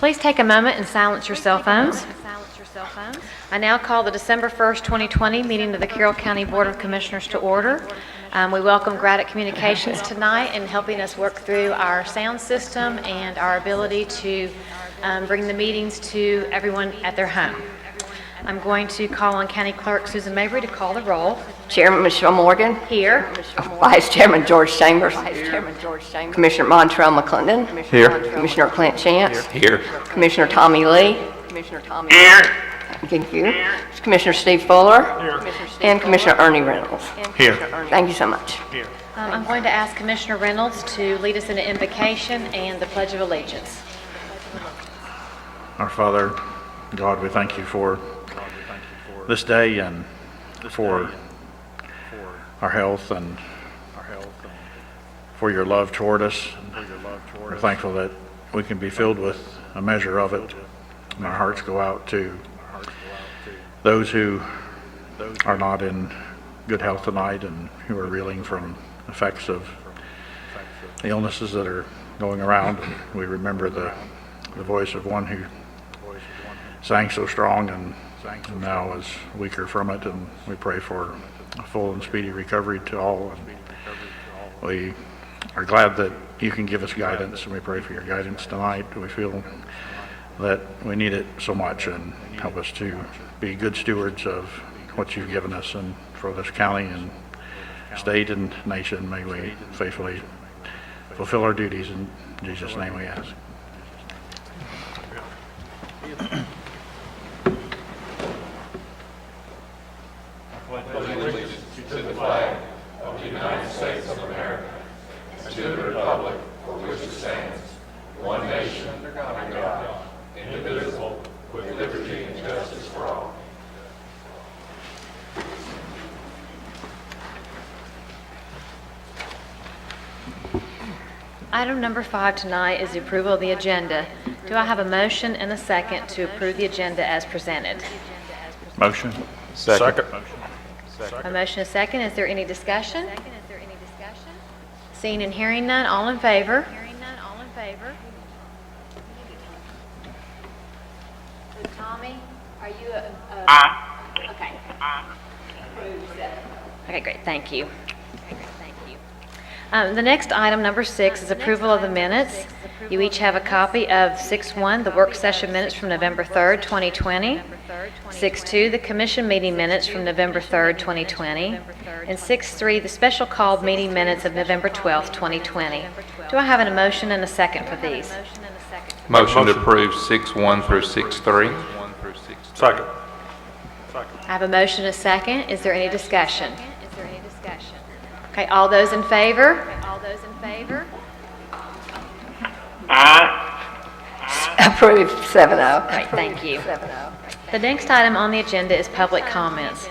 Please take a moment and silence your cell phones. I now call the December 1st, 2020 meeting of the Carroll County Board of Commissioners to order. We welcome Graddick Communications tonight in helping us work through our sound system and our ability to bring the meetings to everyone at their home. I'm going to call on County Clerk Susan Mabry to call the roll. Chairman Michelle Morgan. Here. Vice Chairman George Chambers. Commissioner Montrell McClendon. Here. Commissioner Clint Chance. Here. Commissioner Tommy Lee. Here. Thank you. Commissioner Steve Fuller. Here. And Commissioner Ernie Reynolds. Here. Thank you so much. Here. I'm going to ask Commissioner Reynolds to lead us in an invocation and the Pledge of Allegiance. Our Father, God, we thank you for this day and for our health and for your love toward us. We're thankful that we can be filled with a measure of it, and our hearts go out to those who are not in good health tonight and who are reeling from effects of the illnesses that are going around. We remember the voice of one who sang so strong and now is weaker from it, and we pray for a full and speedy recovery to all. And we are glad that you can give us guidance, and we pray for your guidance tonight. We feel that we need it so much, and help us to be good stewards of what you've given us, and for this county and state and nation, may we faithfully fulfill our duties. In Jesus' name we ask. Allegiance to the flag of the United States of America and to the republic for which it stands, one nation under God, indivisible, with liberty and justice for all. Item number 5 tonight is the approval of the agenda. Do I have a motion and a second to approve the agenda as presented? Motion. Second. A motion and a second. Is there any discussion? Seeing and hearing none, all in favor? So Tommy, are you okay. Okay, great. Thank you. The next item, number 6, is approval of the minutes. You each have a copy of 6-1, the work session minutes from November 3rd, 2020. 6-2, the commission meeting minutes from November 3rd, 2020. And 6-3, the special called meeting minutes of November 12th, 2020. Do I have a motion and a second for these? Motion to approve 6-1 through 6-3. Second. I have a motion and a second. Is there any discussion? Okay, all those in favor? Approved 7-0. Great, thank you. The next item on the agenda is public comments.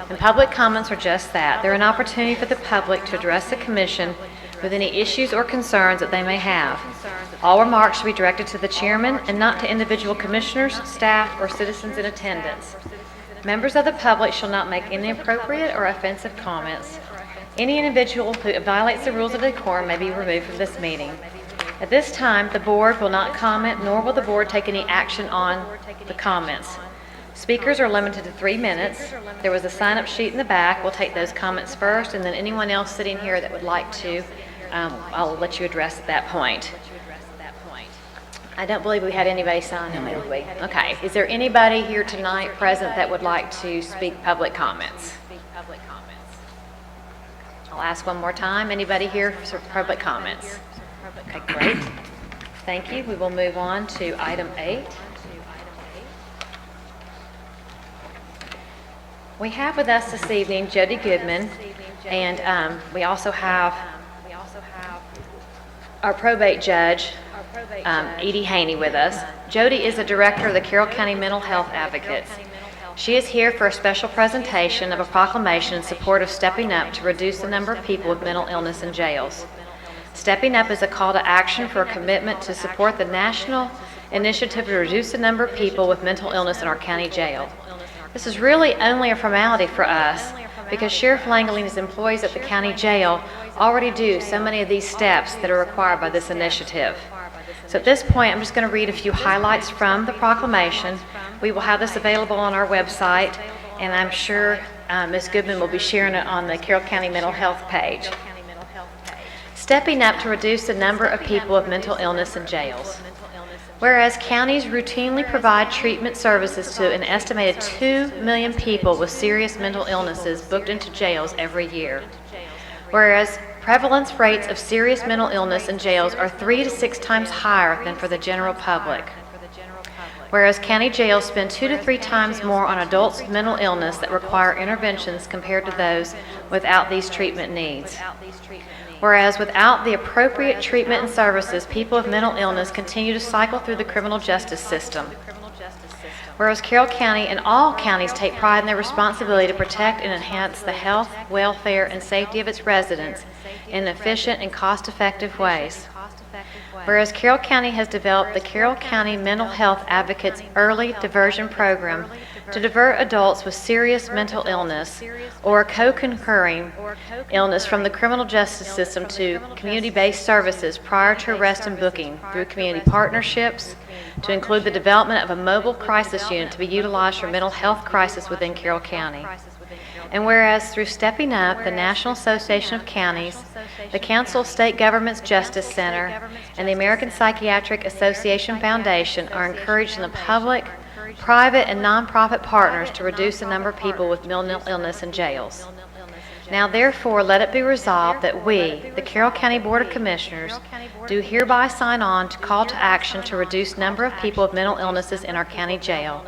And public comments are just that. They're an opportunity for the public to address the commission with any issues or concerns that they may have. All remarks should be directed to the chairman and not to individual commissioners, staff, or citizens in attendance. Members of the public shall not make inappropriate or offensive comments. Any individual who violates the rules of decorum may be removed from this meeting. At this time, the board will not comment, nor will the board take any action on the comments. Speakers are limited to 3 minutes. There was a sign-up sheet in the back. We'll take those comments first, and then anyone else sitting here that would like to, I'll let you address at that point. I don't believe we had anybody sign in, did we? Okay. Is there anybody here tonight present that would like to speak public comments? I'll ask one more time. Anybody here for public comments? Okay, great. Thank you. We will move on to item 8. We have with us this evening Jody Goodman, and we also have our probate judge, Edie Haney, with us. Jody is the director of the Carroll County Mental Health Advocates. She is here for a special presentation of a proclamation in support of stepping up to reduce the number of people with mental illness in jails. Stepping Up is a call to action for a commitment to support the national initiative to reduce the number of people with mental illness in our county jail. This is really only a formality for us because Sheriff Langley and his employees at the county jail already do so many of these steps that are required by this initiative. So at this point, I'm just going to read a few highlights from the proclamation. We will have this available on our website, and I'm sure Ms. Goodman will be sharing it on the Carroll County Mental Health page. Stepping up to reduce the number of people with mental illness in jails. Whereas counties routinely provide treatment services to an estimated 2 million people with serious mental illnesses booked into jails every year. Whereas prevalence rates of serious mental illness in jails are 3 to 6 times higher than for the general public. Whereas county jails spend 2 to 3 times more on adults with mental illness that require interventions compared to those without these treatment needs. Whereas without the appropriate treatment and services, people with mental illness continue to cycle through the criminal justice system. Whereas Carroll County and all counties take pride in their responsibility to protect and enhance the health, welfare, and safety of its residents in efficient and cost-effective ways. Whereas Carroll County has developed the Carroll County Mental Health Advocates Early Diversion Program to divert adults with serious mental illness or co-concurring illness from the criminal justice system to community-based services prior to arrest and booking through community partnerships, to include the development of a mobile crisis unit to be utilized for mental health crisis within Carroll County. And whereas through Stepping Up, the National Association of Counties, the Council of State Governments Justice Center, and the American Psychiatric Association Foundation are encouraging the public, private, and nonprofit partners to reduce the number of people with mental illness in jails. Now therefore, let it be resolved that we, the Carroll County Board of Commissioners, do hereby sign on to call to action to reduce number of people with mental illnesses in our county jail,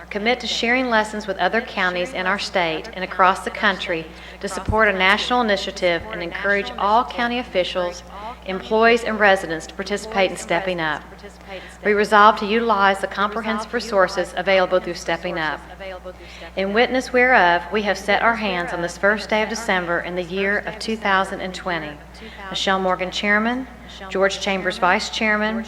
commit to sharing lessons with other counties in our state and across the country to support a national initiative and encourage all county officials, employees, and residents to participate in Stepping Up. We resolve to utilize the comprehensive resources available through Stepping Up. In witness whereof, we have set our hands on this first day of December in the year of 2020. Michelle Morgan, Chairman; George Chambers, Vice Chairman;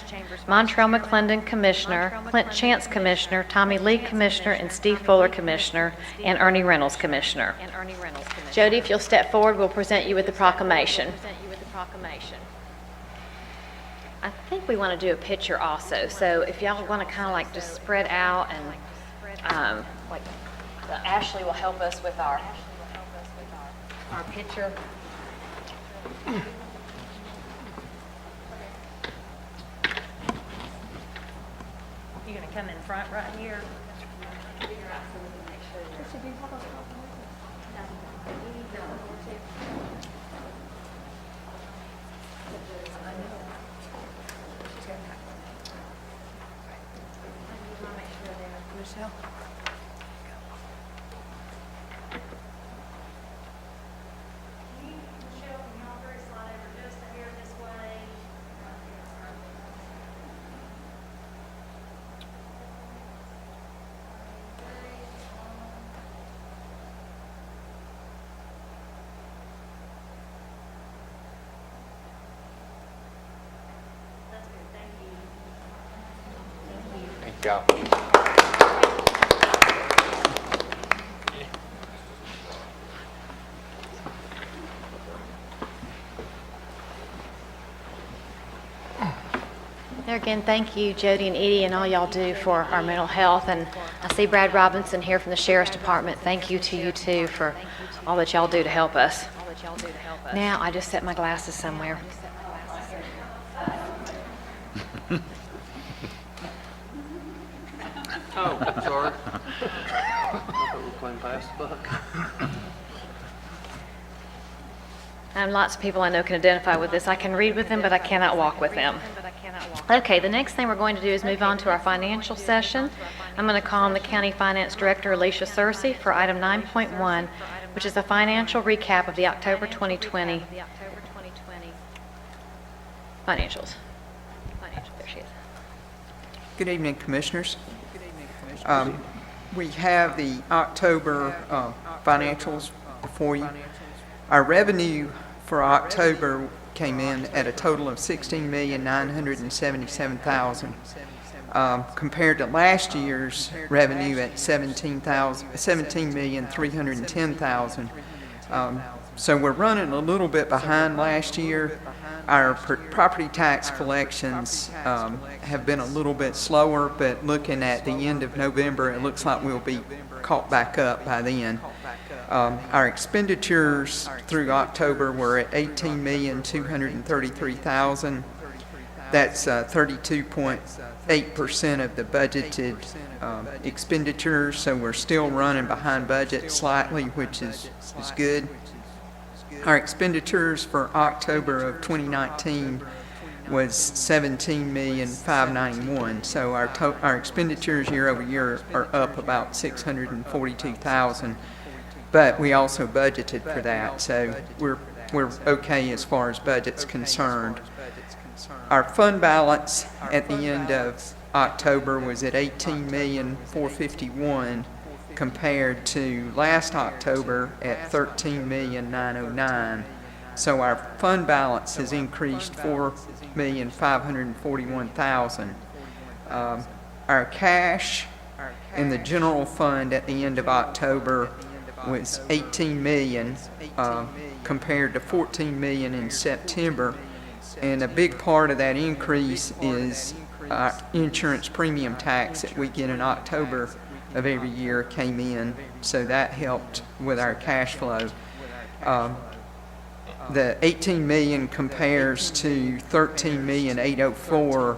Montrell McClendon, Commissioner; Clint Chance, Commissioner; Tommy Lee, Commissioner; and Steve Fuller, Commissioner; and Ernie Reynolds, Commissioner. Jody, if you'll step forward, we'll present you with the proclamation. I think we want to do a picture also, so if y'all want to kind of like just spread out and like Ashley will help us with our picture. You're going to come in front right here. Michelle? Thank y'all. There again, thank you, Jody and Edie, and all y'all do for our mental health. And I see Brad Robinson here from the Sheriff's Department. Thank you to you, too, for all that y'all do to help us. Now, I just set my glasses somewhere. Oh, sorry. I thought we were playing pass the buck. Lots of people I know can identify with this. I can read with them, but I cannot walk with them. Okay, the next thing we're going to do is move on to our financial session. I'm going to call on the County Finance Director, Alicia Searcy, for item 9.1, which is a financial recap of the October 2020 financials. There she is. Good evening, Commissioners. We have the October financials before you. Our revenue for October came in at a total of $16,977,000, compared to last year's revenue at $17,310,000. So we're running a little bit behind last year. our property tax collections have been a little bit slower, but looking at the end of November, it looks like we'll be caught back up by then. Our expenditures through October were at $18,233,000. That's 32.8% of the budgeted expenditures, so we're still running behind budget slightly, which is good. Our expenditures for October of 2019 was $17,591,000, so our expenditures year over year are up about $642,000, but we also budgeted for that, so we're okay as far as budget's concerned. Our fund balance at the end of October was at $18,451,000 compared to last October at $13,909,000. So our fund balance has increased $4,541,000. Our cash in the general fund at the end of October was $18 million compared to $14 million in September. And a big part of that increase is insurance premium tax that we get in October of every year came in, so that helped with our cash flow. The $18 million compares to $13,804,000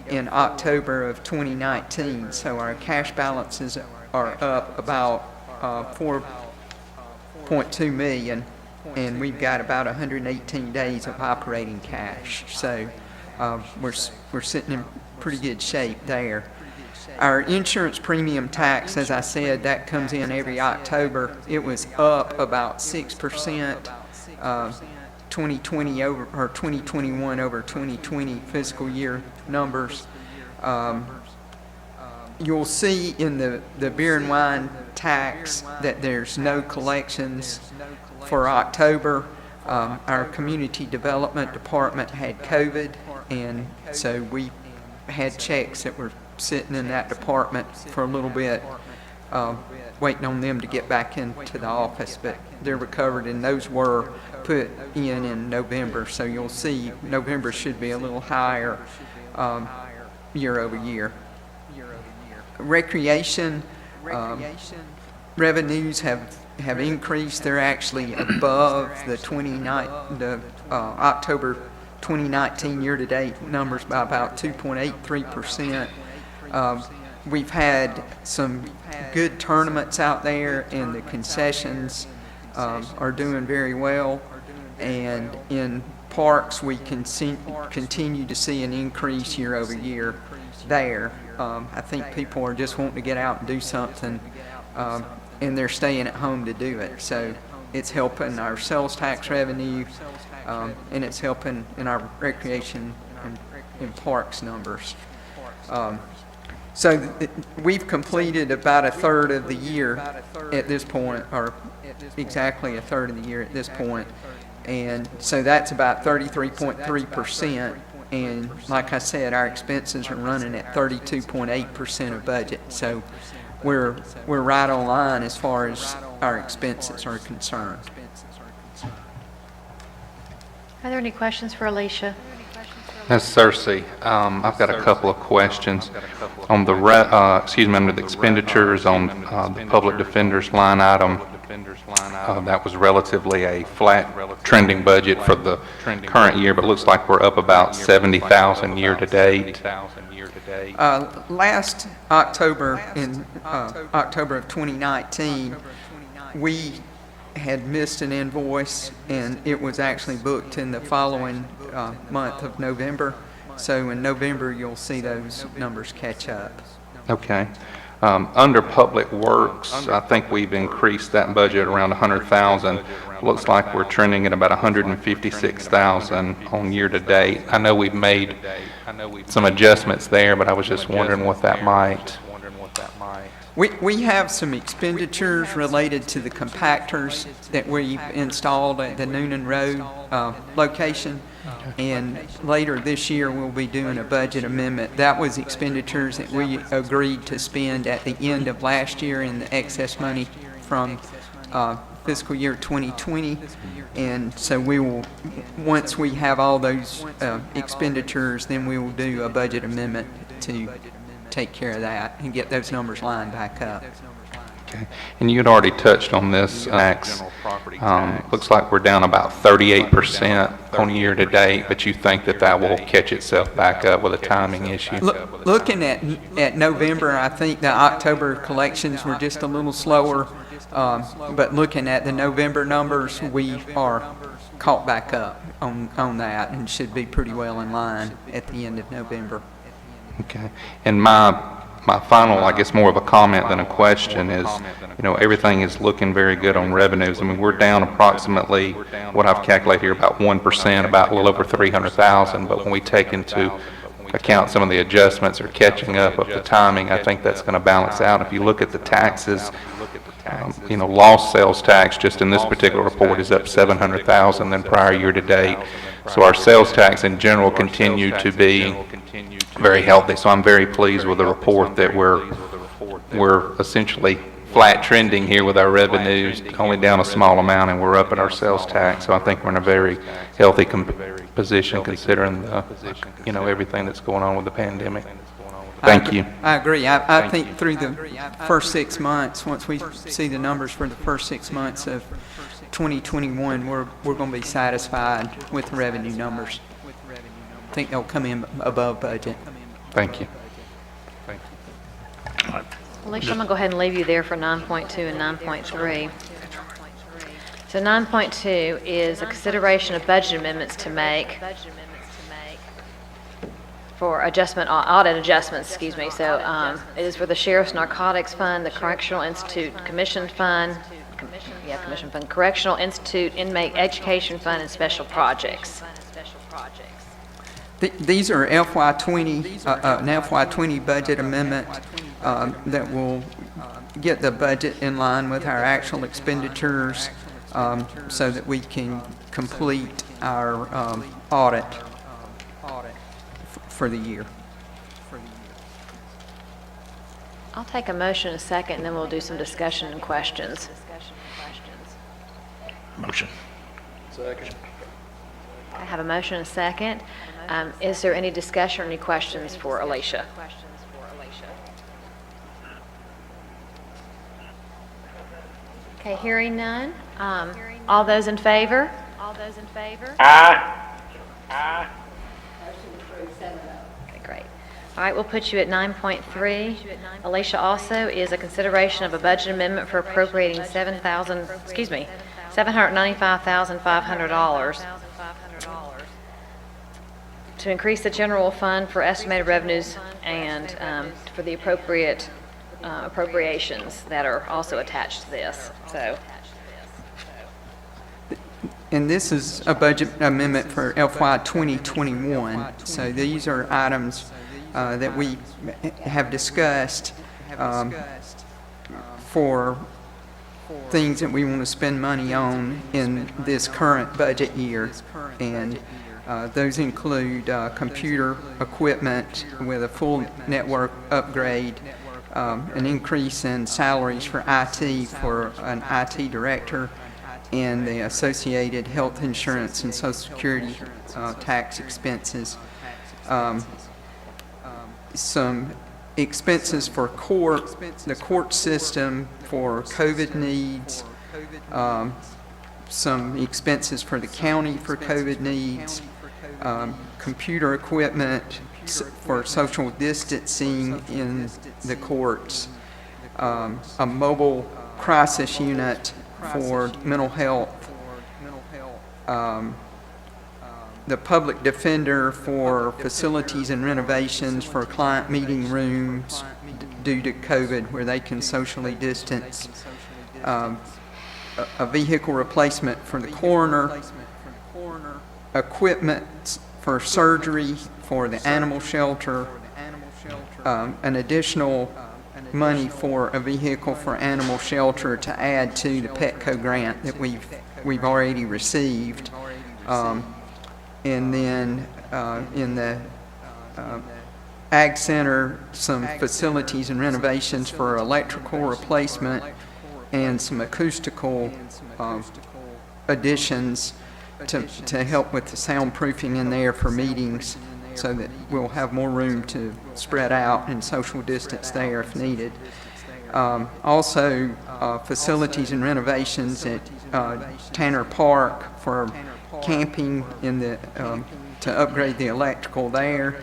in October of 2019, so our cash balances are up about $4.2 million. And we've got about 118 days of operating cash, so we're sitting in pretty good shape there. Our insurance premium tax, as I said, that comes in every October. It was up about 6%, 2020 over or 2021 over 2020 fiscal year numbers. You'll see in the beer and wine tax that there's no collections for October. Our community development department had COVID, and so we had checks that were sitting in that department for a little bit, waiting on them to get back into the office, but they're recovered, and those were put in November, so you'll see November should be a little higher year over year. Recreation revenues have increased. They're actually above the October 2019 year-to-date numbers by about 2.83%. We've had some good tournaments out there, and the concessions are doing very well. And in parks, we continue to see an increase year over year there. I think people are just wanting to get out and do something, and they're staying at home to do it. So it's helping our sales tax revenue, and it's helping in our recreation and parks numbers. So we've completed about a third of the year at this point, or exactly a third of the year at this point. And so that's about 33.3%. And like I said, our expenses are running at 32.8% of budget. So we're right on line as far as our expenses are concerned. Are there any questions for Alicia? Ms. Cersei, I've got a couple of questions. On the, under the expenditures on the public defender's line item, that was relatively a flat trending budget for the current year, but looks like we're up about 70,000 year to date. Last October, in October of 2019, we had missed an invoice, and it was actually booked in the following month of November. So in November, you'll see those numbers catch up. Okay. Under Public Works, I think we've increased that budget around 100,000. Looks like we're trending at about 156,000 on year to date. I know we've made some adjustments there, but I was just wondering what that might. We have some expenditures related to the compactors that we installed at the Noonan Road location. And later this year, we'll be doing a budget amendment. That was expenditures that we agreed to spend at the end of last year in the excess money from fiscal year 2020. And so we will, once we have all those expenditures, then we will do a budget amendment to take care of that and get those numbers lined back up. Okay. And you had already touched on this tax. Looks like we're down about 38% on year to date, but you think that that will catch itself back up with a timing issue? Looking at November, I think the October collections were just a little slower, but looking at the November numbers, we are caught back up on that and should be pretty well in line at the end of November. Okay. And my final, I guess more of a comment than a question is, you know, everything is looking very good on revenues. I mean, we're down approximately, what I've calculated here, about 1%, about a little over 300,000. But when we take into account some of the adjustments or catching up of the timing, I think that's going to balance out. If you look at the taxes, you know, lost sales tax just in this particular report is up 700,000 than prior year to date. So our sales tax in general continue to be very healthy. So I'm very pleased with the report that we're essentially flat trending here with our revenues, only down a small amount, and we're up at our sales tax. So I think we're in a very healthy position considering you know, everything that's going on with the pandemic. Thank you. I agree. I think through the first 6 months, once we see the numbers for the first 6 months of 2021, we're going to be satisfied with the revenue numbers. I think they'll come in above budget. Thank you. Alicia, I'm going to go ahead and leave you there for 9.2 and 9.3. So 9.2 is a consideration of budget amendments to make for audit adjustments, excuse me. So it is for the Sheriff's Narcotics Fund, the Correctional Institute Commission Fund, Commission Fund, Correctional Institute Inmate Education Fund, and Special Projects. These are an FY20 budget amendment that will get the budget in line with our actual expenditures so that we can complete our audit for the year. I'll take a motion in a second, and then we'll do some discussion and questions. Motion. Second. I have a motion and a second. Is there any discussion or any questions for Alicia? Okay, hearing none. All those in favor? Aye. Okay, great. All right, we'll put you at 9.3. Alicia, also is a consideration of a budget amendment for appropriating $795,500 to increase the general fund for estimated revenues and for the appropriate appropriations that are also attached to this. So, And this is a budget amendment for FY 2021. So these are items that we have discussed for things that we want to spend money on in this current budget year. And those include computer equipment with a full network upgrade, an increase in salaries for IT for an IT director, and the associated health insurance and Social Security tax expenses. Some expenses for the court system for COVID needs, some expenses for the county for COVID needs, computer equipment for social distancing in the courts, a mobile crisis unit for mental health, the public defender for facilities and renovations for client meeting rooms due to COVID where they can socially distance, a vehicle replacement for the coroner, equipment for surgery for the animal shelter, an additional money for a vehicle for animal shelter to add to the Petco grant that we've already received. And then in the Ag Center, some facilities and renovations for electrical replacement and some acoustical additions to help with the soundproofing in there for meetings, so that we'll have more room to spread out and social distance there if needed. Also, facilities and renovations at Tanner Park for camping in the, to upgrade the electrical there,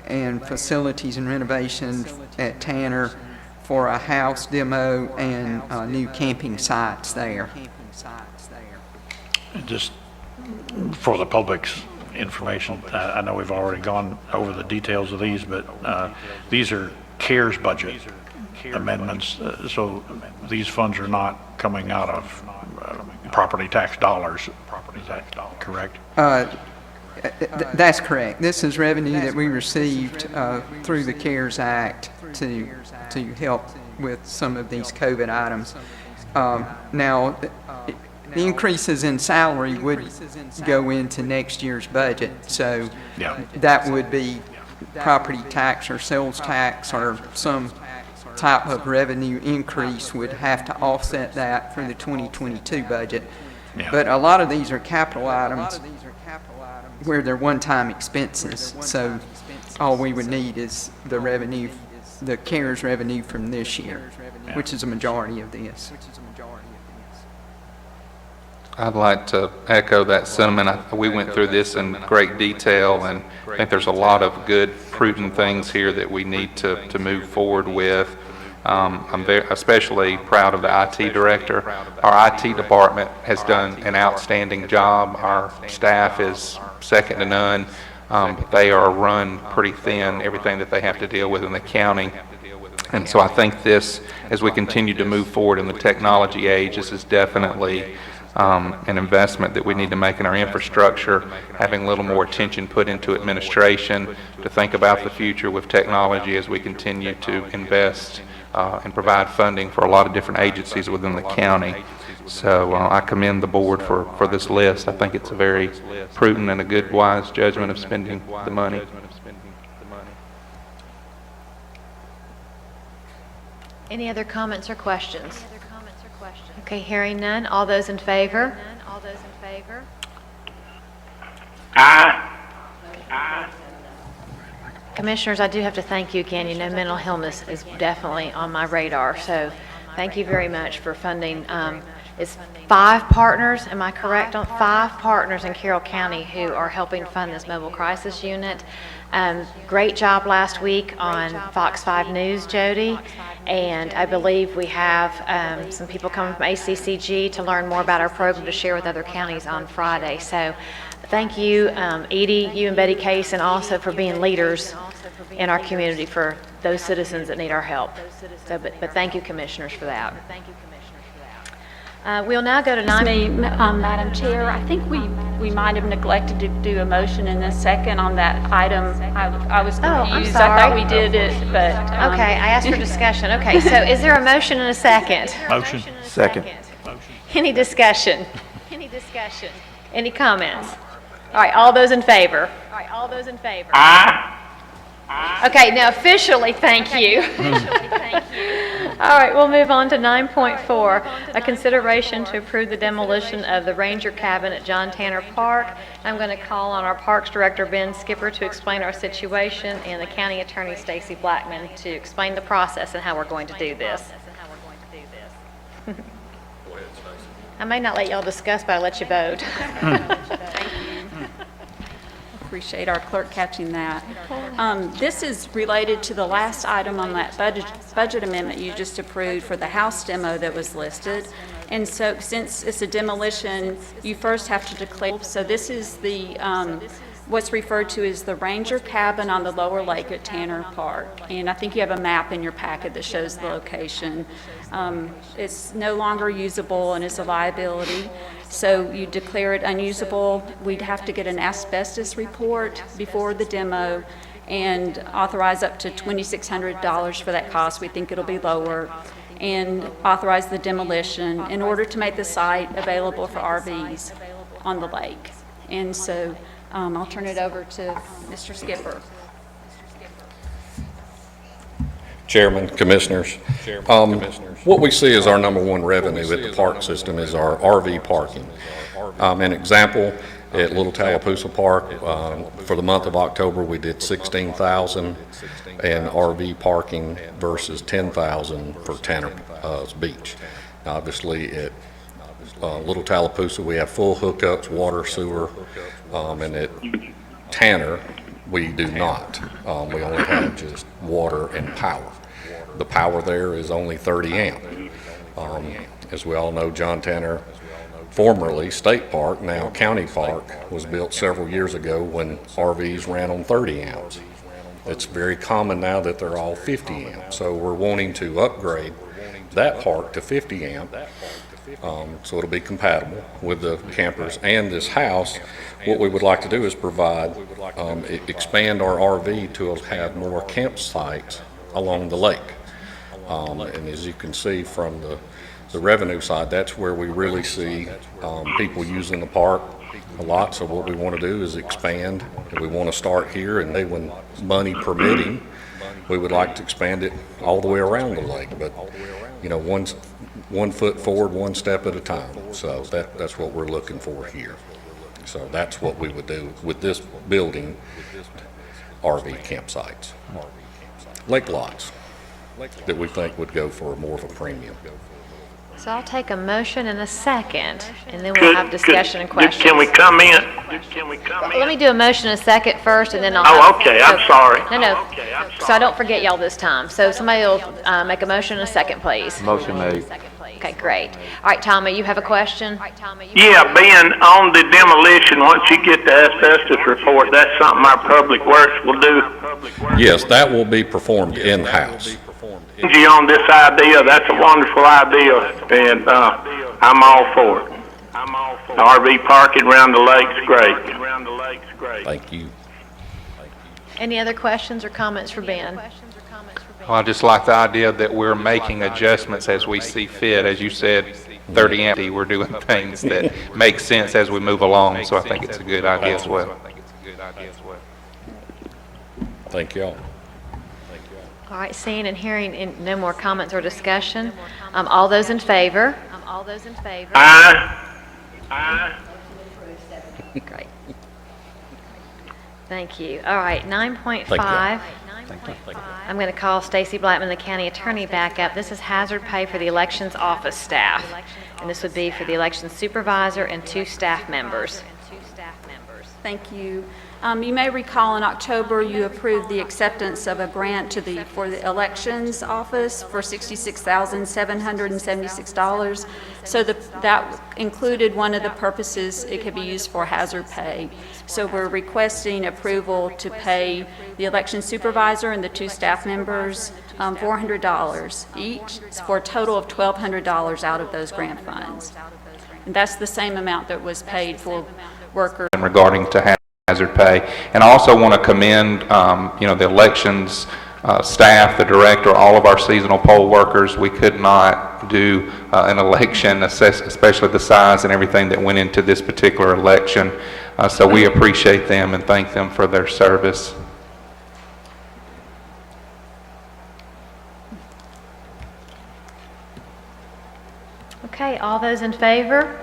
and facilities and renovations at Tanner for a house demo and new camping sites there. Just for the public's information, I know we've already gone over the details of these, but these are CARES budget amendments, so these funds are not coming out of property tax dollars. Is that correct? That's correct. This is revenue that we received through the CARES Act to help with some of these COVID items. Now, the increases in salary would go into next year's budget, so Yeah. that would be property tax or sales tax or some type of revenue increase would have to offset that for the 2022 budget. Yeah. But a lot of these are capital items where they're one-time expenses, so all we would need is the revenue, the CARES revenue from this year, which is a majority of this. I'd like to echo that sentiment. We went through this in great detail, and I think there's a lot of good, prudent things here that we need to move forward with. I'm especially proud of the IT director. Our IT department has done an outstanding job. Our staff is second to none. But they are run pretty thin, everything that they have to deal with in the county. And so I think this, as we continue to move forward in the technology age, this is definitely an investment that we need to make in our infrastructure, having a little more attention put into administration, to think about the future with technology as we continue to invest and provide funding for a lot of different agencies within the county. So I commend the board for this list. I think it's a very prudent and a good, wise judgment of spending the money. Any other comments or questions? Okay, hearing none. All those in favor? Commissioners, I do have to thank you again. You know, mental illness is definitely on my radar, so thank you very much for funding. It's 5 partners, am I correct? 5 partners in Carroll County who are helping fund this mobile crisis unit. Great job last week on Fox 5 News, Jody, and I believe we have some people coming from ACCG to learn more about our program to share with other counties on Friday. So thank you, Edie, you and Betty Case, and also for being leaders in our community for those citizens that need our help. So, but thank you, commissioners, for that. We'll now go to Madam Chair, I think we might have neglected to do a motion in a second on that item. I was I'm confused. sorry. I thought we did it, but. Okay, I asked for discussion. Okay, so is there a motion and a second? Motion. Second. Any discussion? Any comments? All right, all those in favor? Okay, now officially, thank you. All right, we'll move on to 9.4, a consideration to approve the demolition of the Ranger Cabin at John Tanner Park. I'm going to call on our Parks Director, Ben Skipper, to explain our situation, and the County Attorney, Stacy Blackman, to explain the process and how we're going to do this. I may not let y'all discuss, but I'll let you vote. Appreciate our clerk catching that. This is related to the last item on that budget amendment you just approved for the house demo that was listed. And so since it's a demolition, you first have to declare, so this is the, what's referred to as the Ranger Cabin on the lower lake at Tanner Park. And I think you have a map in your packet that shows the location. It's no longer usable and is a liability. So you declare it unusable. We'd have to get an asbestos report before the demo and authorize up to $2,600 for that cost. We think it'll be lower. And authorize the demolition in order to make the site available for RVs on the lake. And so I'll turn it over to Mr. Skipper. Chairman, Commissioners. What we see as our number one revenue at the park system is our RV parking. An example, at Little Tallapoosa Park, for the month of October, we did 16,000 in RV parking versus 10,000 for Tanner Beach. Obviously, at Little Tallapoosa, we have full hookups, water, sewer, and at Tanner, we do not. We only have just water and power. The power there is only 30 amp. As we all know, John Tanner, formerly State Park, now County Park, was built several years ago when RVs ran on 30 amps. It's very common now that they're all 50 amp. So we're wanting to upgrade that park to 50 amp. So it'll be compatible with the campers and this house. What we would like to do is provide, expand our RV to have more campsites along the lake. And as you can see from the revenue side, that's where we really see people using the park a lot. So what we want to do is expand, and we want to start here, and then when money permitting, we would like to expand it all the way around the lake. But, you know, one foot forward, one step at a time. So that's what we're looking for here. So that's what we would do with this building, RV campsites. Lake lots that we think would go for more of a premium. So I'll take a motion and a second, and then we'll have discussion and questions. Can we come in? Let me do a motion and a second first, and then I'll. Oh, okay, I'm sorry. No, so I don't forget y'all this time. So somebody will make a motion and a second, please. Motion made. Okay, great. All right, Tommy, you have a question? Yeah, Ben, on the demolition, once you get the asbestos report, that's something our public works will do. Yes, that will be performed in-house. On this idea, that's a wonderful idea, and I'm all for it. RV parking around the lake's great. Thank you. Any other questions or comments for Ben? Well, I just like the idea that we're making adjustments as we see fit. As you said, 30 empty, we're doing things that make sense as we move along, so I think it's a good idea as well. Thank you all. All right, seeing and hearing no more comments or discussion. All those in favor? Aye. Great. Thank you. All right, 9.5. I'm going to call Stacy Blackman, the county attorney, back up. This is hazard pay for the elections office staff, and this would be for the election supervisor and 2 staff members. Thank you. You may recall in October you approved the acceptance of a grant for the elections office for $66,776. So that included one of the purposes it could be used for hazard pay. So we're requesting approval to pay the election supervisor and the 2 staff members $400 each for a total of $1,200 out of those grant funds. And that's the same amount that was paid for workers. Regarding to hazard pay. And I also want to commend, the elections staff, the director, all of our seasonal poll workers. We could not do an election, especially the size and everything that went into this particular election. So we appreciate them and thank them for their service. Okay, all those in favor?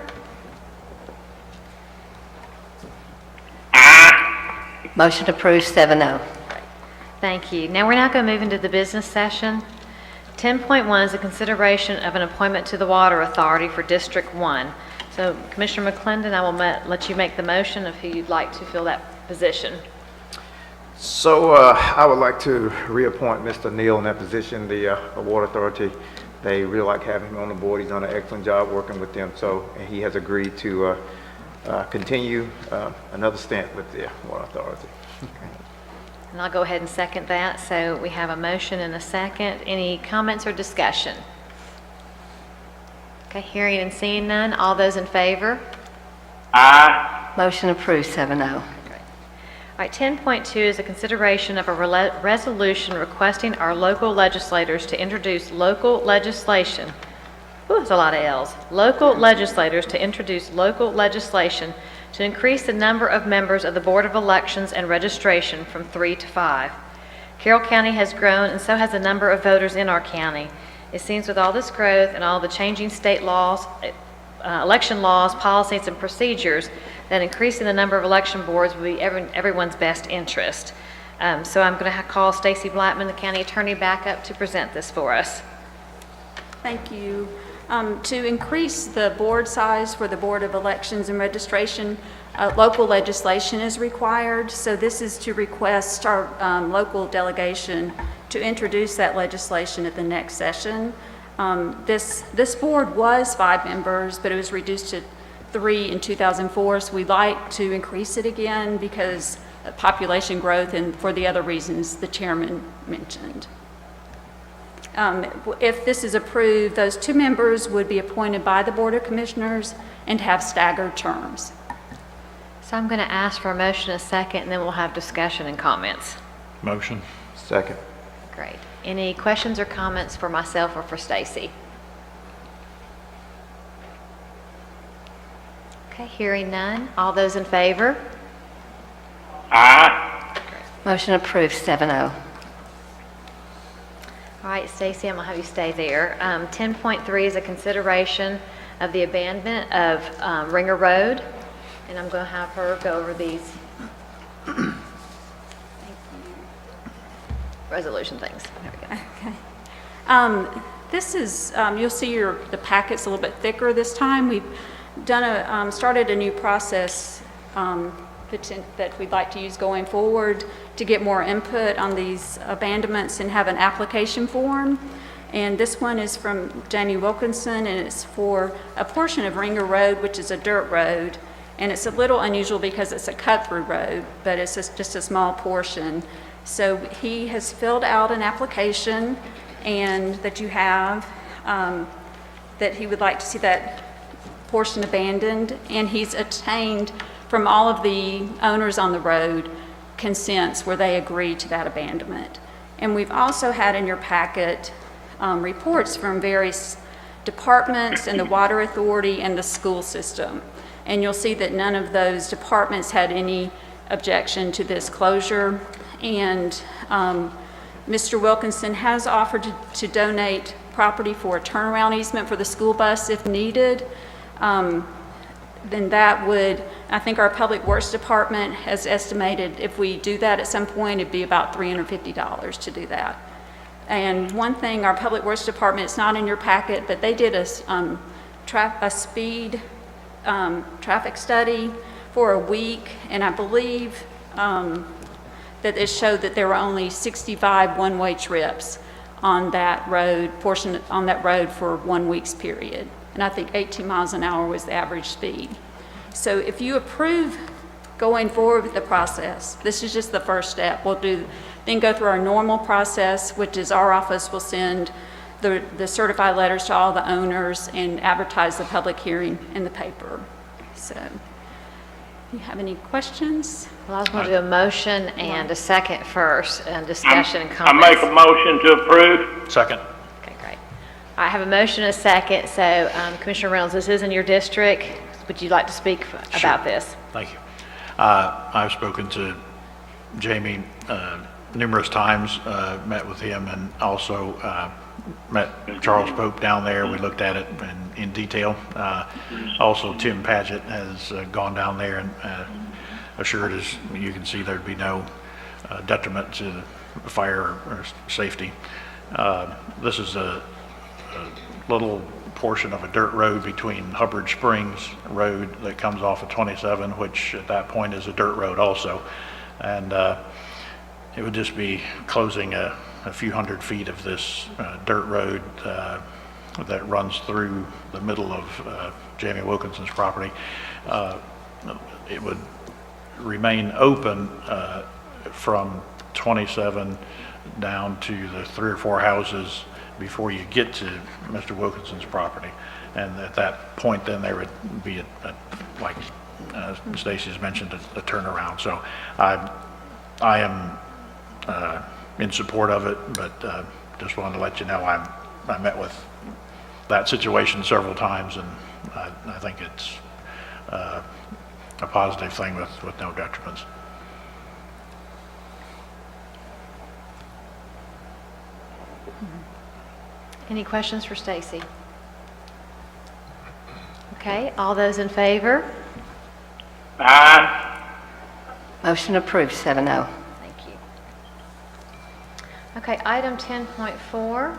Motion approved, 7-0. Thank you. Now, we're now going to move into the business session. 10.1 is a consideration of an appointment to the Water Authority for District 1. So, Commissioner McClendon, I will let you make the motion of who you'd like to fill that position. So I would like to reappoint Mr. Neal in that position, the Water Authority. They really like having him on the board. He's done an excellent job working with them. So he has agreed to continue another stint with the Water Authority. And I'll go ahead and second that. So we have a motion and a second. Any comments or discussion? Okay, hearing and seeing none. All those in favor? Aye. Motion approved, 7-0. All right, 10.2 is a consideration of a resolution requesting our local legislators to introduce local legislation. Ooh, that's a lot of L's. Local legislators to introduce local legislation to increase the number of members of the Board of Elections and Registration from 3 to 5. Carroll County has grown, and so has the number of voters in our county. It seems with all this growth and all the changing state laws, election laws, policies, and procedures, that increasing the number of election boards will be everyone's best interest. So I'm going to call Stacy Blackman, the county attorney, back up to present this for us. Thank you. To increase the board size for the Board of Elections and Registration, local legislation is required. So this is to request our local delegation to introduce that legislation at the next session. This board was 5 members, but it was reduced to 3 in 2004. So we'd like to increase it again because of population growth and for the other reasons the chairman mentioned. If this is approved, those 2 members would be appointed by the Board of Commissioners and have staggered terms. So I'm going to ask for a motion and a second, and then we'll have discussion and comments. Motion. Second. Great. Any questions or comments for myself or for Stacy? Okay, hearing none. All those in favor? Aye. Motion approved, 7-0. All right, Stacy, I'm going to have you stay there. 10.3 is a consideration of the abandonment of Ringer Road, and I'm going to have her go over these resolution things. There we go. Okay. This is, you'll see the packet's a little bit thicker this time. We've done started a new process that we'd like to use going forward to get more input on these abandonments and have an application form. And this one is from Jamie Wilkinson, and it's for a portion of Ringer Road, which is a dirt road. And it's a little unusual because it's a cut-through road, but it's just a small portion. So he has filled out an application and that you have, that he would like to see that portion abandoned, and he's obtained from all of the owners on the road consents where they agree to that abandonment. And we've also had in your packet reports from various departments and the water authority and the school system. And you'll see that none of those departments had any objection to this closure. And Mr. Wilkinson has offered to donate property for a turnaround easement for the school bus if needed. Then that would, I think our Public Works Department has estimated if we do that at some point, it'd be about $350 to do that. And one thing, our Public Works Department, it's not in your packet, but they did a speed traffic study for a week, and I believe that it showed that there were only 65 one-way trips on that road, for 1 week's period. And I think 18 miles an hour was the average speed. So if you approve going forward with the process, this is just the first step. We'll then go through our normal process, which is our office will send the certified letters to all the owners and advertise the public hearing in the paper. So, do you have any questions? Well, I was going to do a motion and a second first, and discussion and I comments. make a motion to approve. Second. Okay, great. I have a motion and a second. So, Commissioner Reynolds, this is in your district. Would you like to speak about this? Thank you. I've spoken to Jamie numerous times, met with him, and also met Charles Pope down there. We looked at it in detail. Also, Tim Paget has gone down there and assured us, you can see there'd be no detriment to fire or safety. This is a little portion of a dirt road between Hubbard Springs Road that comes off of 27, which at that point is a dirt road also. And it would just be closing a few hundred feet of this dirt road that runs through the middle of Jamie Wilkinson's property. It would remain open from 27 down to the 3 or 4 houses before you get to Mr. Wilkinson's property. And at that point, then there would be, like Stacy's mentioned, a turnaround. So I am in support of it, but just wanted to let you know I met with that situation several times, and I think it's a positive thing with no detriments. Any questions for Stacy? Okay, all those in favor? Aye. Motion approved, 7-0. Thank you. Okay, item 10.4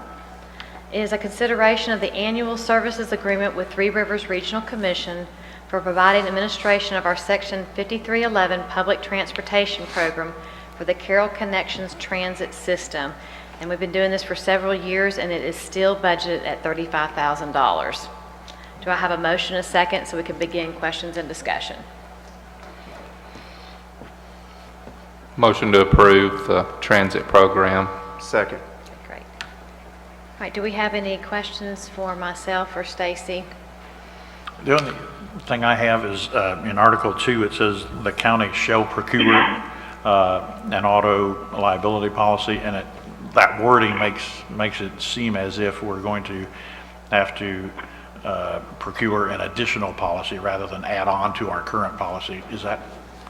is a consideration of the annual services agreement with Three Rivers Regional Commission for providing administration of our Section 5311 Public Transportation Program for the Carroll Connections Transit System. And we've been doing this for several years, and it is still budgeted at $35,000. Do I have a motion and a second so we can begin questions and discussion? Motion to approve the transit program. Second. Great. All right, do we have any questions for myself or Stacy? The only thing I have is, in Article 2, it says the county shall procure an auto liability policy, and that wording makes it seem as if we're going to have to procure an additional policy rather than add on to our current policy. Is that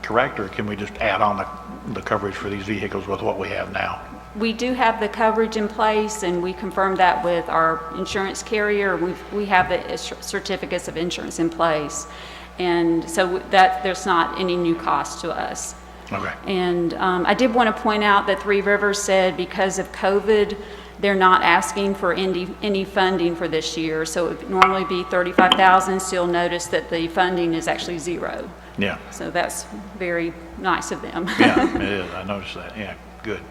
correct, or can we just add on the coverage for these vehicles with what we have now? We do have the coverage in place, and we confirmed that with our insurance carrier. We have the certificates of insurance in place, and so that there's not any new cost to us. Okay. And I did want to point out that Three Rivers said because of COVID, they're not asking for any funding for this year. So it would normally be $35,000. So you'll notice that the funding is actually zero. Yeah. So that's very nice of them. Yeah, it is. I noticed that. Yeah, good.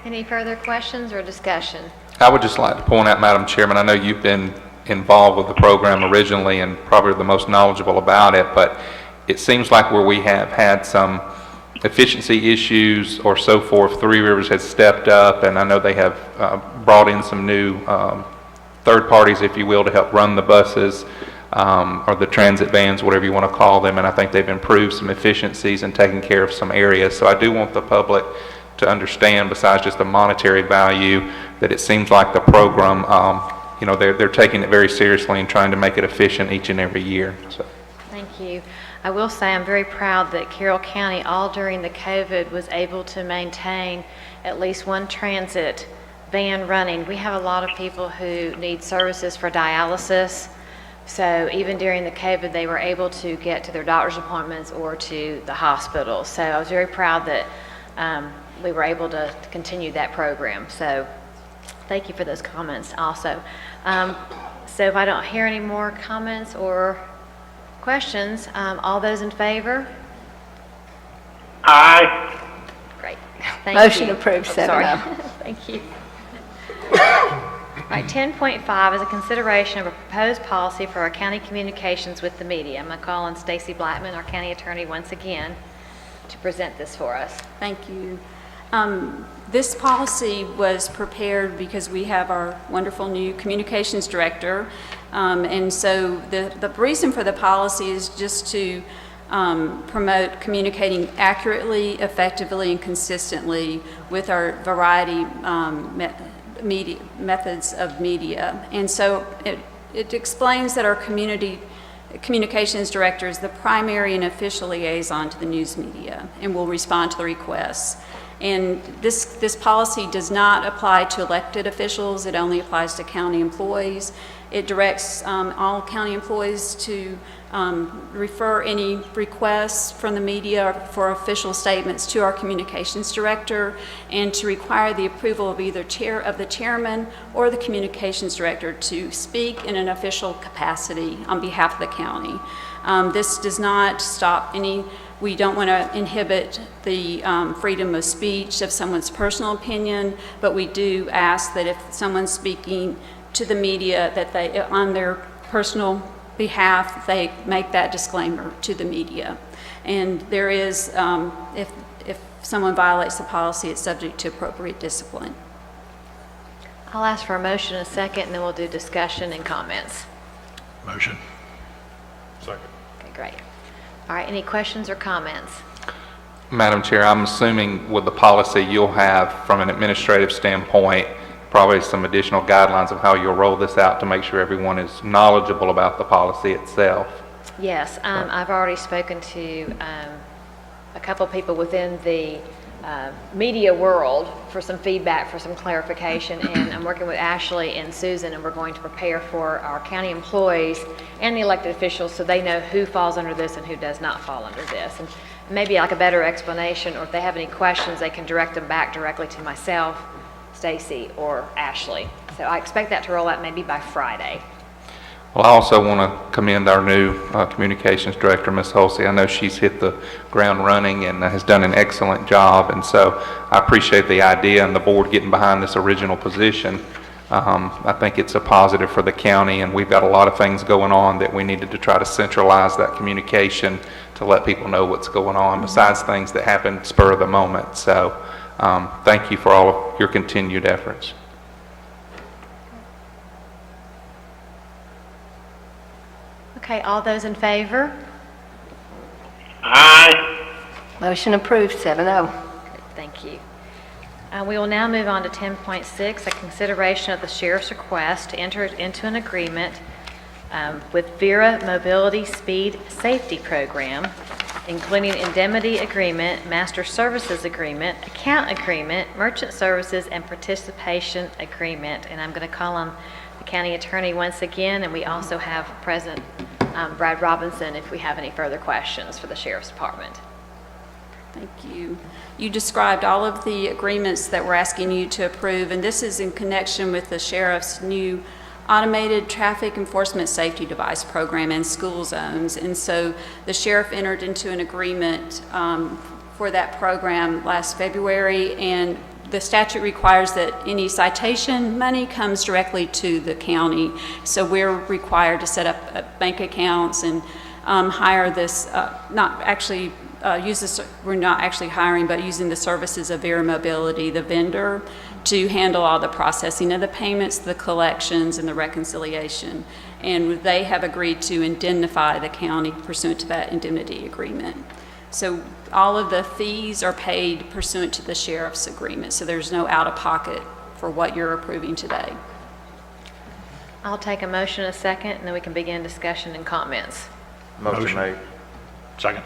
Any further questions or discussion? I would just like to point out, Madam Chairman, I know you've been involved with the program originally and probably the most knowledgeable about it, but it seems like where we have had some efficiency issues or so forth, Three Rivers has stepped up, and I know they have brought in some new third parties, if you will, to help run the buses or the transit vans, whatever you want to call them, and I think they've improved some efficiencies and taken care of some areas. So I do want the public to understand, besides just the monetary value, that it seems like the program, they're taking it very seriously and trying to make it efficient each and every year. So. Thank you. I will say I'm very proud that Carroll County, all during the COVID, was able to maintain at least one transit van running. We have a lot of people who need services for dialysis, so even during the COVID, they were able to get to their doctor's appointments or to the hospital. So I was very proud that we were able to continue that program. So thank you for those comments also. So if I don't hear any more comments or questions, all those in favor? Aye. Great. Thank Motion you. approved, Oh, sorry. 7-0. Thank you. All right, 10.5 is a consideration of a proposed policy for our county communications with the media. I'm going to call on Stacy Blackman, our county attorney, once again to present this for us. Thank you. This policy was prepared because we have our wonderful new communications director. And so the reason for the policy is just to promote communicating accurately, effectively, and consistently with our variety methods of media. And so it explains that our communications director is the primary and official liaison to the news media and will respond to the requests. And this policy does not apply to elected officials. It only applies to county employees. It directs all county employees to refer any requests from the media for official statements to our communications director, and to require the approval of either the chairman or the communications director to speak in an official capacity on behalf of the county. This does not stop we don't want to inhibit the freedom of speech of someone's personal opinion, but we do ask that if someone's speaking to the media, that they, on their personal behalf, they make that disclaimer to the media. And there is, if someone violates the policy, it's subject to appropriate discipline. I'll ask for a motion in a second, and then we'll do discussion and comments. Motion. Second. Okay, great. All right, any questions or comments? Madam Chair, I'm assuming with the policy you'll have, from an administrative standpoint, probably some additional guidelines of how you'll roll this out to make sure everyone is knowledgeable about the policy itself. Yes, I've already spoken to a couple people within the media world for some feedback, for some clarification, and I'm working with Ashley and Susan, and we're going to prepare for our county employees and the elected officials so they know who falls under this and who does not fall under this. And maybe like a better explanation, or if they have any questions, they can direct them back directly to myself, Stacy, or Ashley. So I expect that to roll out maybe by Friday. Well, I also want to commend our new communications director, Ms. Hulsey. I know she's hit the ground running and has done an excellent job, and so I appreciate the idea and the board getting behind this original position. I think it's a positive for the county, and we've got a lot of things going on that we needed to try to centralize that communication to let people know what's going on, besides things that happen spur of the moment. So thank you for all of your continued efforts. Okay, all those in favor? Aye. Motion approved, 7-0. Great, thank you. We will now move on to 10.6, a consideration of the sheriff's request to enter into an agreement with Vera Mobility Speed Safety Program, including indemnity agreement, master services agreement, account agreement, merchant services, and participation agreement. And I'm going to call on the county attorney once again, and we also have present Brad Robinson if we have any further questions for the Sheriff's Department. Thank you. You described all of the agreements that we're asking you to approve, and this is in connection with the Sheriff's new automated traffic enforcement safety device program in school zones. And so the Sheriff entered into an agreement for that program last February, and the statute requires that any citation money comes directly to the county. So we're required to set up bank accounts and hire this, we're not actually hiring, but using the services of Vera Mobility, the vendor, to handle all the processing of the payments, the collections, and the reconciliation. And they have agreed to indemnify the county pursuant to that indemnity agreement. So all of the fees are paid pursuant to the sheriff's agreement, so there's no out-of-pocket for what you're approving today. I'll take a motion in a second, and then we can begin discussion and comments. Motion made. Second.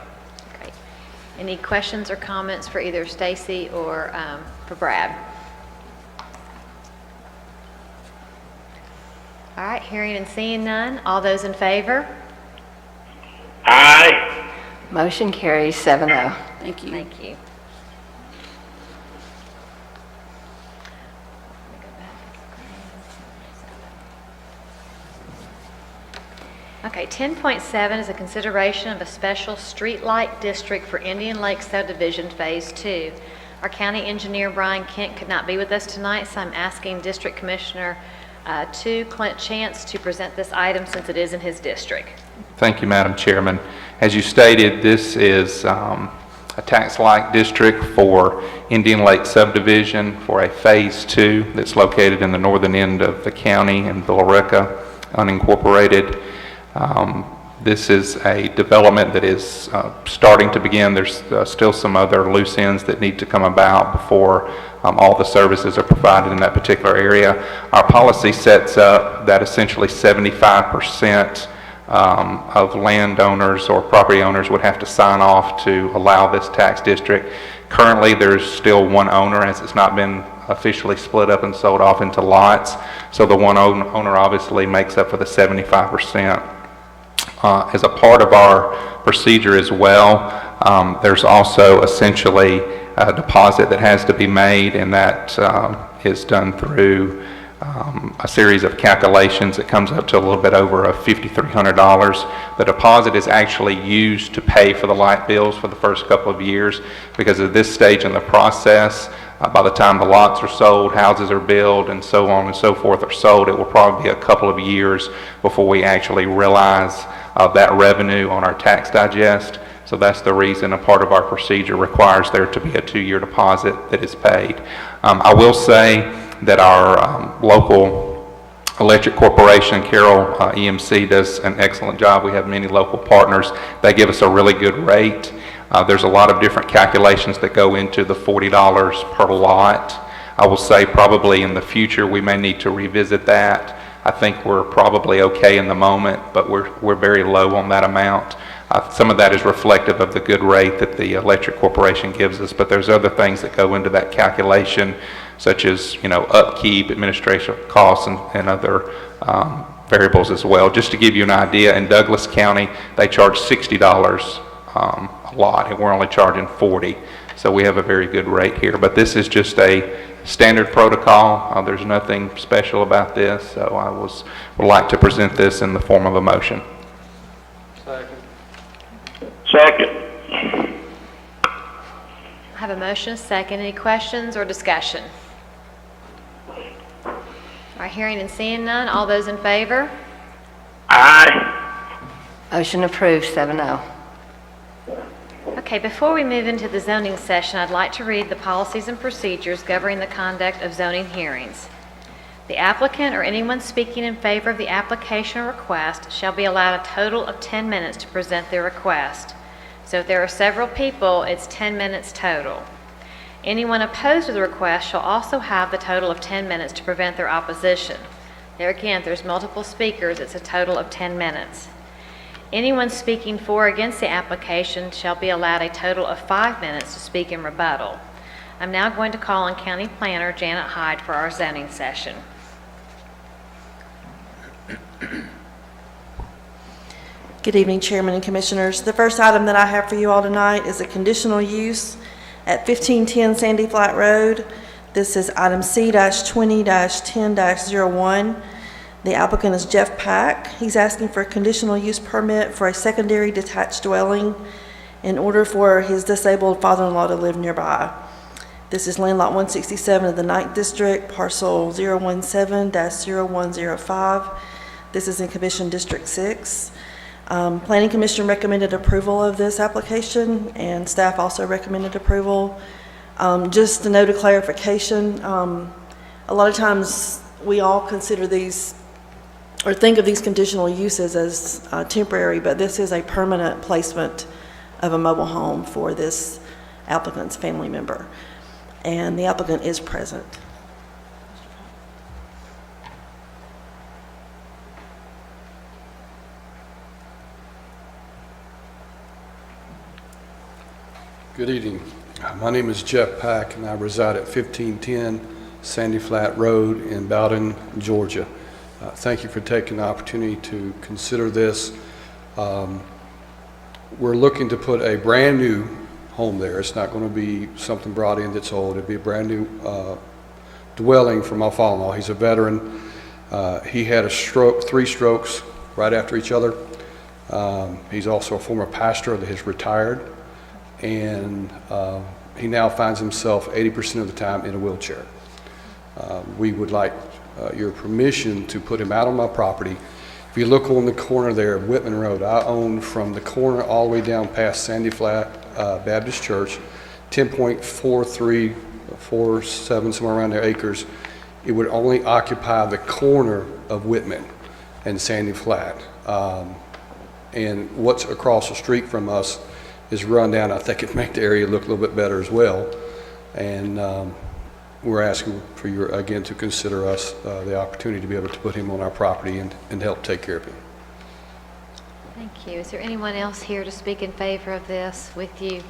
Great. Any questions or comments for either Stacy or for Brad? All right, hearing and seeing none. All those in favor? Aye. Motion carries 7-0. Thank you. Thank you. Okay, 10.7 is a consideration of a special streetlight district for Indian Lake Subdivision Phase 2. Our county engineer, Brian Kent, could not be with us tonight, so I'm asking District Commissioner 2, Clint Chance, to present this item since it is in his district. Thank you, Madam Chairman. As you stated, this is a tax-like district for Indian Lake subdivision for a Phase 2 that's located in the northern end of the county in Villarica, unincorporated. This is a development that is starting to begin. There's still some other loose ends that need to come about before all the services are provided in that particular area. Our policy sets up that essentially 75% of landowners or property owners would have to sign off to allow this tax district. Currently, there's still one owner, as it's not been officially split up and sold off into lots. So the one owner obviously makes up for the 75%. As a part of our procedure as well, there's also essentially a deposit that has to be made, and that is done through a series of calculations that comes up to a little bit over $5,300. The deposit is actually used to pay for the light bills for the first couple of years, because at this stage in the process, by the time the lots are sold, houses are built, and so on and so forth are sold, it will probably be a couple of years before we actually realize that revenue on our tax digest. So that's the reason a part of our procedure requires there to be a 2-year deposit that is paid. I will say that our local electric corporation, Carroll EMC, does an excellent job. We have many local partners. They give us a really good rate. There's a lot of different calculations that go into the $40 per lot. I will say probably in the future we may need to revisit that. I think we're probably okay in the moment, but we're very low on that amount. Some of that is reflective of the good rate that the electric corporation gives us, but there's other things that go into that calculation, such as, upkeep, administration costs, and other variables as well. Just to give you an idea, in Douglas County, they charge $60 a lot, and we're only charging $40. So we have a very good rate here, but this is just a standard protocol. There's nothing special about this, so I would like to present this in the form of a motion. Second. I have a motion, a second. Any questions or discussion? All right, hearing and seeing none. All those in favor? Aye. Motion approved, 7-0. Okay, before we move into the zoning session, I'd like to read the policies and procedures governing the conduct of zoning hearings. The applicant or anyone speaking in favor of the application or request shall be allowed a total of 10 minutes to present their request. So if there are several people, it's 10 minutes total. Anyone opposed to the request shall also have the total of 10 minutes to prevent their opposition. There again, if there's multiple speakers, it's a total of 10 minutes. Anyone speaking for or against the application shall be allowed a total of 5 minutes to speak in rebuttal. I'm now going to call on County Planner Janet Hyde for our zoning session. Good evening, Chairman and Commissioners. The first item that I have for you all tonight is a conditional use at 1510 Sandy Flat Road. This is item C-20-10-01. The applicant is Jeff Pack. He's asking for a conditional use permit for a secondary detached dwelling in order for his disabled father-in-law to live nearby. This is land lot 167 of the 9th District, parcel 017-0105. This is in Commission District 6. Planning Commission recommended approval of this application, and staff also recommended approval. Just a note of clarification, a lot of times we all consider these or think of these conditional uses as temporary, but this is a permanent placement of a mobile home for this applicant's family member, and the applicant is present. Good evening. My name is Jeff Pack, and I reside at 1510 Sandy Flat Road in Bowden, Georgia. Thank you for taking the opportunity to consider this. We're looking to put a brand new home there. It's not going to be something brought in that's old. It'll be a brand new dwelling for my father-in-law. He's a veteran. He had a stroke, 3 strokes right after each other. He's also a former pastor that has retired, and he now finds himself 80% of the time in a wheelchair. We would like your permission to put him out on my property. If you look on the corner there of Whitman Road, I own from the corner all the way down past Sandy Flat Baptist Church, 10.4347, somewhere around there, acres. It would only occupy the corner of Whitman and Sandy Flat. And what's across the street from us is run down. I think it'd make the area look a little bit better as well. And we're asking for you again to consider us the opportunity to be able to put him on our property and help take care of him. Thank you. Is there anyone else here to speak in favor of this with you?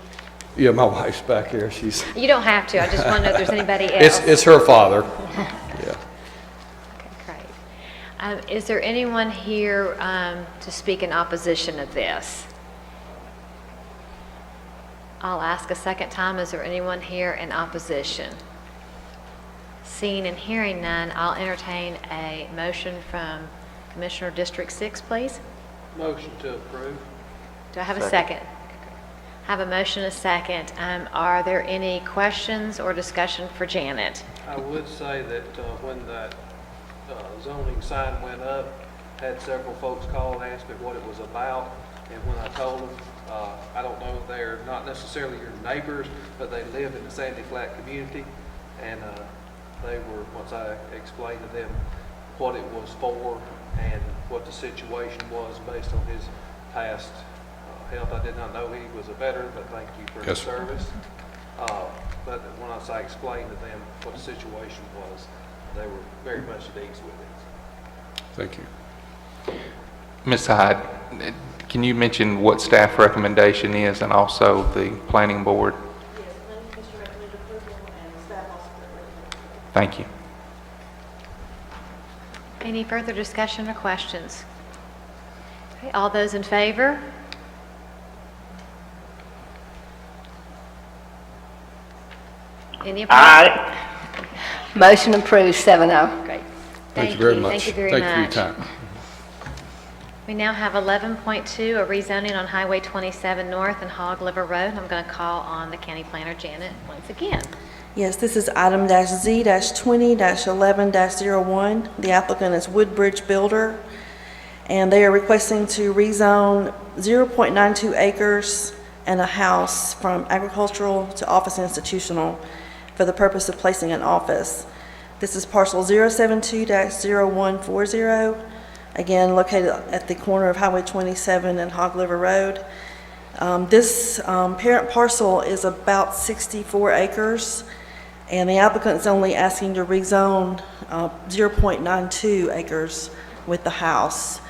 Yeah, my wife's back there. She's. You don't have to. I just want to know if there's anybody else. It's her father. Yeah. Okay, great. Is there anyone here to speak in opposition of this? I'll ask a second time. Is there anyone here in opposition? Seeing and hearing none, I'll entertain a motion from Commissioner District 6, please. Motion to approve. Do I have a second? I have a motion, a second. Are there any questions or discussion for Janet? I would say that when that zoning sign went up, had several folks call and ask me what it was about, and when I told them, I don't know, they're not necessarily your neighbors, but they live in the Sandy Flat community, and they were, once I explained to them what it was for and what the situation was based on his past health. I did not know he was a veteran, but thank you for his service. But once I explained to them what the situation was, they were very much at ease with it. Thank you. Ms. Hyde, can you mention what staff recommendation is and also the planning board? Yes, planning commission recommended approval and staff also recommended. Thank you. Any further discussion or questions? Okay, all those in favor? Any opposed? Aye. Motion approved, 7-0. Great. Thank you very much. Thank you very Thank you much. for your time. We now have 11.2, a rezoning on Highway 27 North and Hog Liver Road. I'm going to call on the county planner, Janet, once again. Yes, this is item Z-20-11-01. The applicant is Woodbridge Builder, and they are requesting to rezone 0.92 acres and a house from agricultural to office institutional for the purpose of placing an office. This is parcel 072-0140, again located at the corner of Highway 27 and Hog Liver Road. This parent parcel is about 64 acres, and the applicant is only asking to rezone 0.92 acres with the house.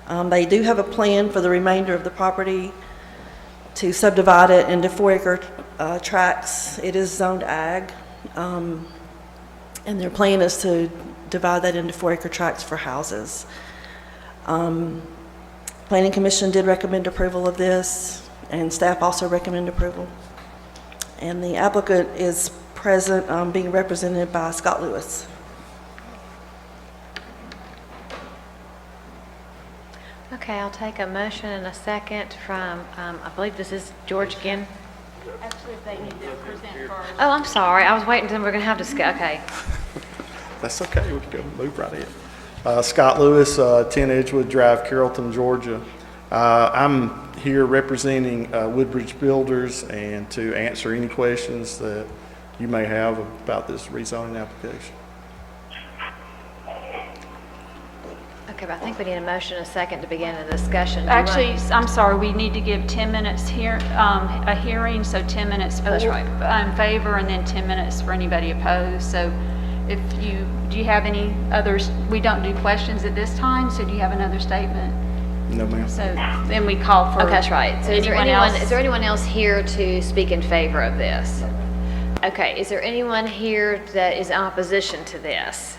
They do have a plan for the remainder of the property to subdivide it into 4-acre tracts. It is zoned ag, and their plan is to divide that into 4-acre tracts for houses. Planning Commission did recommend approval of this, and staff also recommend approval. And the applicant is present, being represented by Scott Lewis. Okay, I'll take a motion and a second from, I believe this is George again. Actually, if they need to present first. Oh, I'm sorry. I was waiting until we were going to have discuss. Okay. That's okay, we can go move right in. Scott Lewis, 10 Edgewood Drive, Carrollton, Georgia. I'm here representing Woodbridge Builders and to answer any questions that you may have about this rezoning application. Okay, but I think we need a motion and a second to begin the discussion. Do you want- Actually, I'm sorry, we need to give 10 minutes here, a hearing, so 10 minutes Oh, that's right. in favor and then 10 minutes for anybody opposed. So if you, do you have any others? We don't do questions at this time, so do you have another statement? No, ma'am. So then we call for. Okay, that's right. So is there anyone else? else here to speak in favor of this? Okay, is there anyone here that is in opposition to this?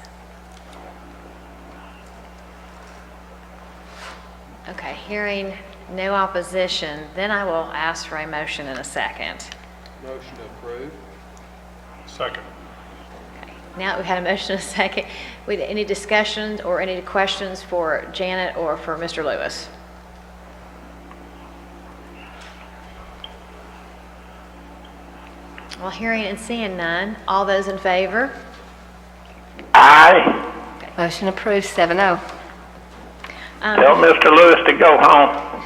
Okay, hearing no opposition, then I will ask for a motion in a second. Motion approved. Second. Okay, now that we've had a motion and a second, any discussions or any questions for Janet or for Mr. Lewis? Well, hearing and seeing none, all those in favor? Aye. Motion approved, 7-0. Tell Mr. Lewis to go home.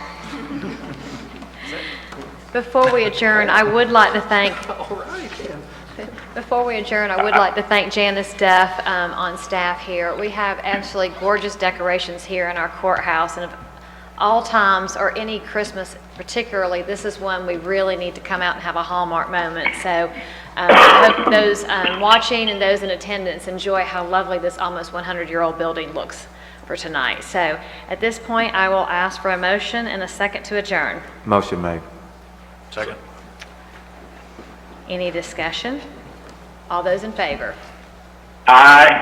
Before we adjourn, I would like to thank. Before we adjourn, I would like to thank Janice Duff on staff here. We have absolutely gorgeous decorations here in our courthouse, and of all times, or any Christmas particularly, this is one we really need to come out and have a hallmark moment. So I hope those watching and those in attendance enjoy how lovely this almost 100-year-old building looks for tonight. So at this point, I will ask for a motion and a second to adjourn. Motion made. Second. Any discussion? All those in favor? Aye.